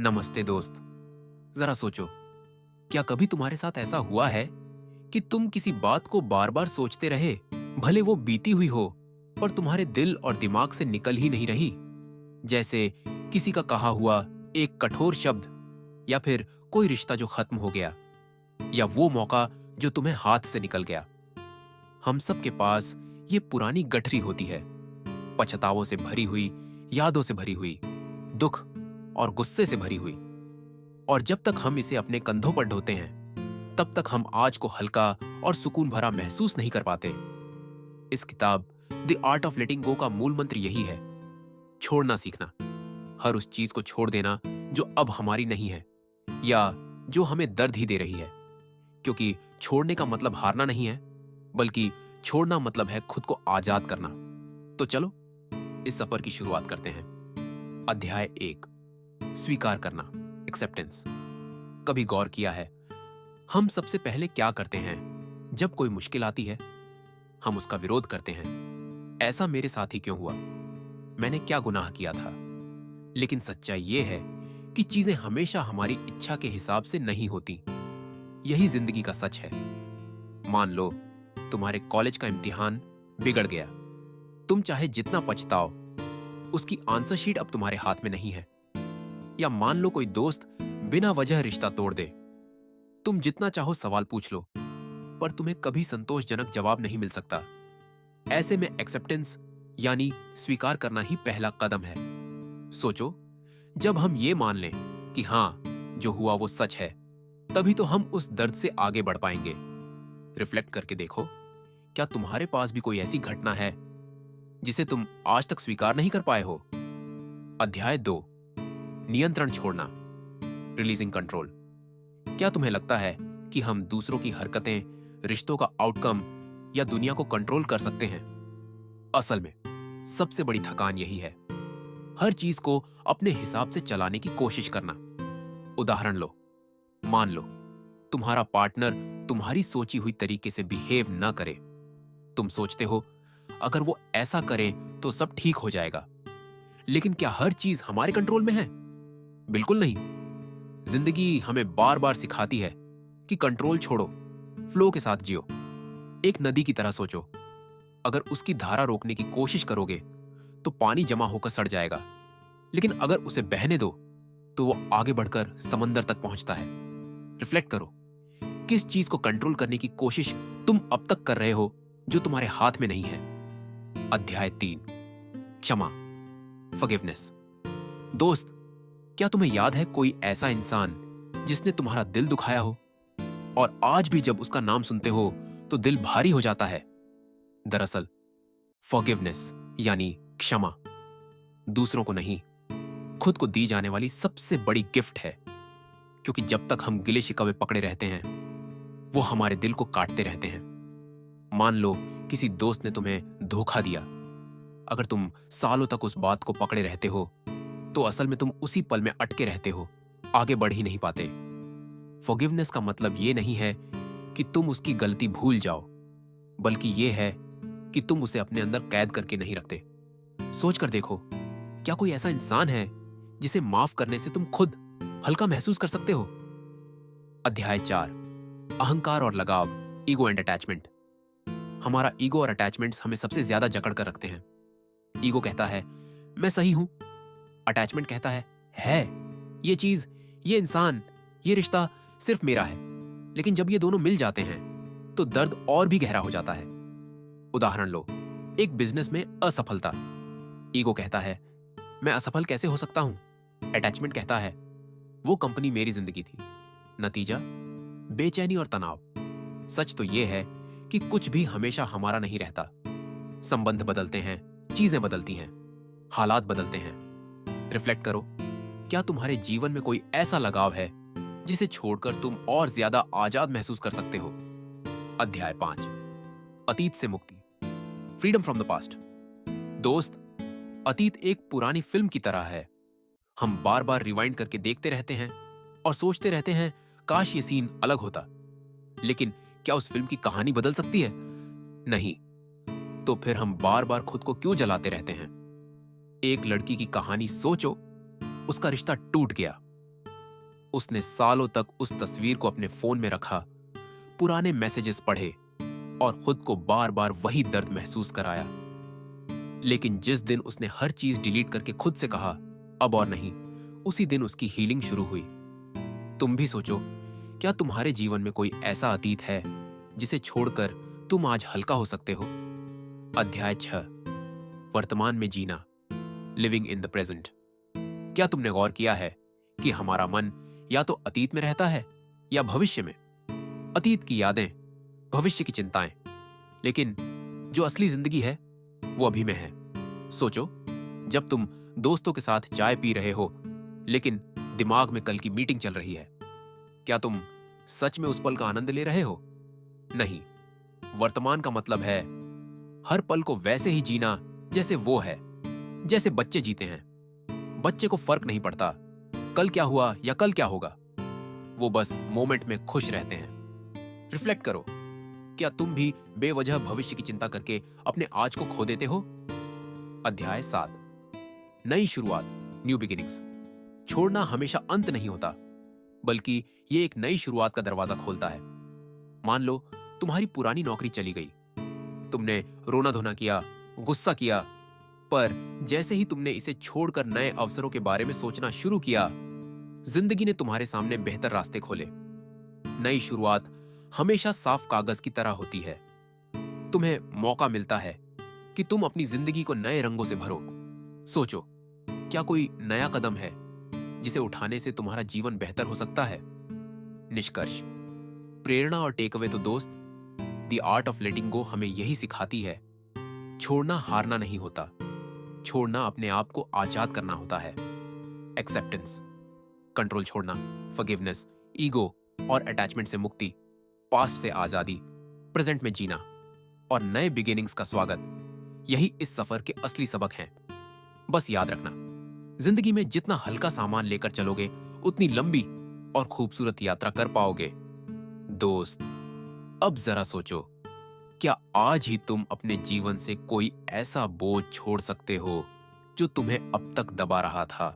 नमस्ते दोस्त। जरा सोचो, क्या कभी तुम्हारे साथ ऐसा हुआ है कि तुम किसी बात को बार बार सोचते रहे, भले वो बीती हुई हो, पर तुम्हारे दिल और दिमाग से निकल ही नहीं रही? जैसे किसी का कहा हुआ एक कठोर शब्द, या फिर कोई रिश्ता जो खत्म हो गया, या वो मौका जो तुम्हें हाथ से निकल गया। हम सब के पास ये पुरानी गठरी होती है, पछतावों से भरी हुई, यादों से भरी हुई, दुख और गुस्से से भरी हुई। और जब तक हम इसे अपने कंधों पर ढोते हैं, तब तक हम आज को हल्का और सुकून भरा महसूस नहीं कर पाते। इस किताब द आर्ट ऑफ लेटिंग गो का मूल मंत्र यही है, छोड़ना सीखना। हर उस चीज को छोड़ देना जो अब हमारी नहीं है, या जो हमें दर्द ही दे रही है। क्योंकि छोड़ने का मतलब हारना नहीं है, बल्कि छोड़ना मतलब है खुद को आजाद करना। तो चलो इस सफर की शुरुआत करते हैं। अध्याय 1, स्वीकार करना, एक्सेप्टेंस। कभी गौर किया है, हम सबसे पहले क्या करते हैं जब कोई मुश्किल आती है? हम उसका विरोध करते हैं। ऐसा मेरे साथ ही क्यों हुआ? मैंने क्या गुनाह किया था? लेकिन सच्चाई यह है कि चीजें हमेशा हमारी इच्छा के हिसाब से नहीं होती। यही जिंदगी का सच है। मान लो तुम्हारे कॉलेज का इम्तिहान बिगड़ गया। तुम चाहे जितना पछताओ, उसकी आंसर शीट अब तुम्हारे हाथ में नहीं है। या मान लो कोई दोस्त बिना वजह रिश्ता तोड़ दे। तुम जितना चाहो सवाल पूछ लो, पर तुम्हें कभी संतोषजनक जवाब नहीं मिल सकता। ऐसे में एक्सेप्टेंस यानी स्वीकार करना ही पहला कदम है। सोचो, जब हम ये मान लें कि हाँ, जो हुआ वो सच है, तभी तो हम उस दर्द से आगे बढ़ पाएंगे। रिफ्लेक्ट करके देखो, क्या तुम्हारे पास भी कोई ऐसी घटना है जिसे तुम आज तक स्वीकार नहीं कर पाए हो? अध्याय 2, नियंत्रण छोड़ना, रिलीजिंग कंट्रोल। क्या तुम्हें लगता है कि हम दूसरों की हरकतें, रिश्तों का आउटकम या दुनिया को कंट्रोल कर सकते हैं? असल में सबसे बड़ी थकान यही है, हर चीज को अपने हिसाब से चलाने की कोशिश करना। उदाहरण लो, मान लो तुम्हारा पार्टनर तुम्हारी सोची हुई तरीके से बिहेव न करे। तुम सोचते हो अगर वो ऐसा करे तो सब ठीक हो जाएगा। लेकिन क्या हर चीज हमारे कंट्रोल में है? बिल्कुल नहीं। जिंदगी हमें बार बार सिखाती है कि कंट्रोल छोड़ो, फ्लो के साथ जियो। एक नदी की तरह सोचो, अगर उसकी धारा रोकने की कोशिश करोगे तो पानी जमा होकर सड़ जाएगा। लेकिन अगर उसे बहने दो तो वो आगे बढ़कर समंदर तक पहुंचता है। रिफ्लेक्ट करो, किस चीज को कंट्रोल करने की कोशिश तुम अब तक कर रहे हो जो तुम्हारे हाथ में नहीं है? अध्याय 3, क्षमा, फॉरगिवनेस। दोस्त, क्या तुम्हें याद है कोई ऐसा इंसान जिसने तुम्हारा दिल दुखाया हो, और आज भी जब उसका नाम सुनते हो तो दिल भारी हो जाता है? दरअसल फॉरगिवनेस यानी क्षमा दूसरों को नहीं, खुद को दी जाने वाली सबसे बड़ी गिफ्ट है। क्योंकि जब तक हम गिले शिकवे पकड़े रहते हैं, वो हमारे दिल को काटते रहते हैं। मान लो किसी दोस्त ने तुम्हें धोखा दिया। अगर तुम सालों तक उस बात को पकड़े रहते हो, तो असल में तुम उसी पल में अटके रहते हो, आगे बढ़ ही नहीं पाते। फॉरगिवनेस का मतलब ये नहीं है कि तुम उसकी गलती भूल जाओ, बल्कि ये है कि तुम उसे अपने अंदर कैद करके नहीं रखते। सोच कर देखो, क्या कोई ऐसा इंसान है जिसे माफ करने से तुम खुद हल्का महसूस कर सकते हो? अध्याय 4, अहंकार और लगाव, ईगो एंड अटैचमेंट। हमारा ईगो और अटैचमेंट्स हमें सबसे ज्यादा जकड़ कर रखते हैं। ईगो कहता है मैं सही हूं, अटैचमेंट कहता है ये चीज, ये इंसान, ये रिश्ता सिर्फ मेरा है। लेकिन जब ये दोनों मिल जाते हैं तो दर्द और भी गहरा हो जाता है। उदाहरण लो, एक बिजनेस में असफलता। ईगो कहता है मैं असफल कैसे हो सकता हूं? अटैचमेंट कहता है वो कंपनी मेरी जिंदगी थी। नतीजा, बेचैनी और तनाव। सच तो यह है कि कुछ भी हमेशा हमारा नहीं रहता। संबंध बदलते हैं, चीजें बदलती हैं, हालात बदलते हैं। रिफ्लेक्ट करो, क्या तुम्हारे जीवन में कोई ऐसा लगाव है जिसे छोड़कर तुम और ज्यादा आजाद महसूस कर सकते हो? अध्याय 5, अतीत से मुक्ति, फ्रीडम फ्रॉम द पास्ट। दोस्त, अतीत एक पुरानी फिल्म की तरह है। हम बार बार रिवाइंड करके देखते रहते हैं और सोचते रहते हैं काश ये सीन अलग होता। लेकिन क्या उस फिल्म की कहानी बदल सकती है? नहीं। तो फिर हम बार बार खुद को क्यों जलाते रहते हैं? एक लड़की की कहानी सोचो, उसका रिश्ता टूट गया, उसने सालों तक उस तस्वीर को अपने फोन में रखा, पुराने मैसेजेस पढ़े और खुद को बार बार वही दर्द महसूस कराया। लेकिन जिस दिन उसने हर चीज डिलीट करके खुद से कहा अब और नहीं, उसी दिन उसकी हीलिंग शुरू हुई। तुम भी सोचो, क्या तुम्हारे जीवन में कोई ऐसा अतीत है जिसे छोड़कर तुम आज हल्का हो सकते हो? अध्याय 6, वर्तमान में जीना, लिविंग इन द प्रेजेंट। क्या तुमने गौर किया है कि हमारा मन या तो अतीत में रहता है या भविष्य में? अतीत की यादें, भविष्य की चिंताएं, लेकिन जो असली जिंदगी है वो अभी में है। सोचो, जब तुम दोस्तों के साथ चाय पी रहे हो लेकिन दिमाग में कल की मीटिंग चल रही है, क्या तुम सच में उस पल का आनंद ले रहे हो? नहीं। वर्तमान का मतलब है हर पल को वैसे ही जीना जैसे वो है, जैसे बच्चे जीते हैं। बच्चे को फर्क नहीं पड़ता कल क्या हुआ या कल क्या होगा, वो बस मोमेंट में खुश रहते हैं। रिफ्लेक्ट करो, क्या तुम भी बेवजह भविष्य की चिंता करके अपने आज को खो देते हो? अध्याय 7, नई शुरुआत, न्यू बिगिनिंग्स। छोड़ना हमेशा अंत नहीं होता, बल्कि ये एक नई शुरुआत का दरवाजा खोलता है। मान लो तुम्हारी पुरानी नौकरी चली गई, तुमने रोना धोना किया, गुस्सा किया, पर जैसे ही तुमने इसे छोड़कर नए अवसरों के बारे में सोचना शुरू किया, जिंदगी ने तुम्हारे सामने बेहतर रास्ते खोले। नई शुरुआत हमेशा साफ कागज की तरह होती है। तुम्हें मौका मिलता है कि तुम अपनी जिंदगी को नए रंगों से भरो। सोचो, क्या कोई नया कदम है जिसे उठाने से तुम्हारा जीवन बेहतर हो सकता है? निष्कर्ष, प्रेरणा और टेकअवे तो दोस्त, द आर्ट ऑफ लेटिंग गो हमें यही सिखाती है। छोड़ना हारना नहीं होता, छोड़ना अपने आप को आजाद करना होता है। एक्सेप्टेंस, कंट्रोल छोड़ना, फॉरगिवनेस, ईगो और अटैचमेंट से मुक्ति, पास्ट से आजादी, प्रेजेंट में जीना और नए बिगिनिंग्स का स्वागत, यही इस सफर के असली सबक हैं। बस याद रखना, जिंदगी में जितना हल्का सामान लेकर चलोगे उतनी लंबी और खूबसूरत यात्रा कर पाओगे। दोस्त, अब जरा सोचो, क्या आज ही तुम अपने जीवन से कोई ऐसा बोझ छोड़ सकते हो जो तुम्हें अब तक दबा रहा था?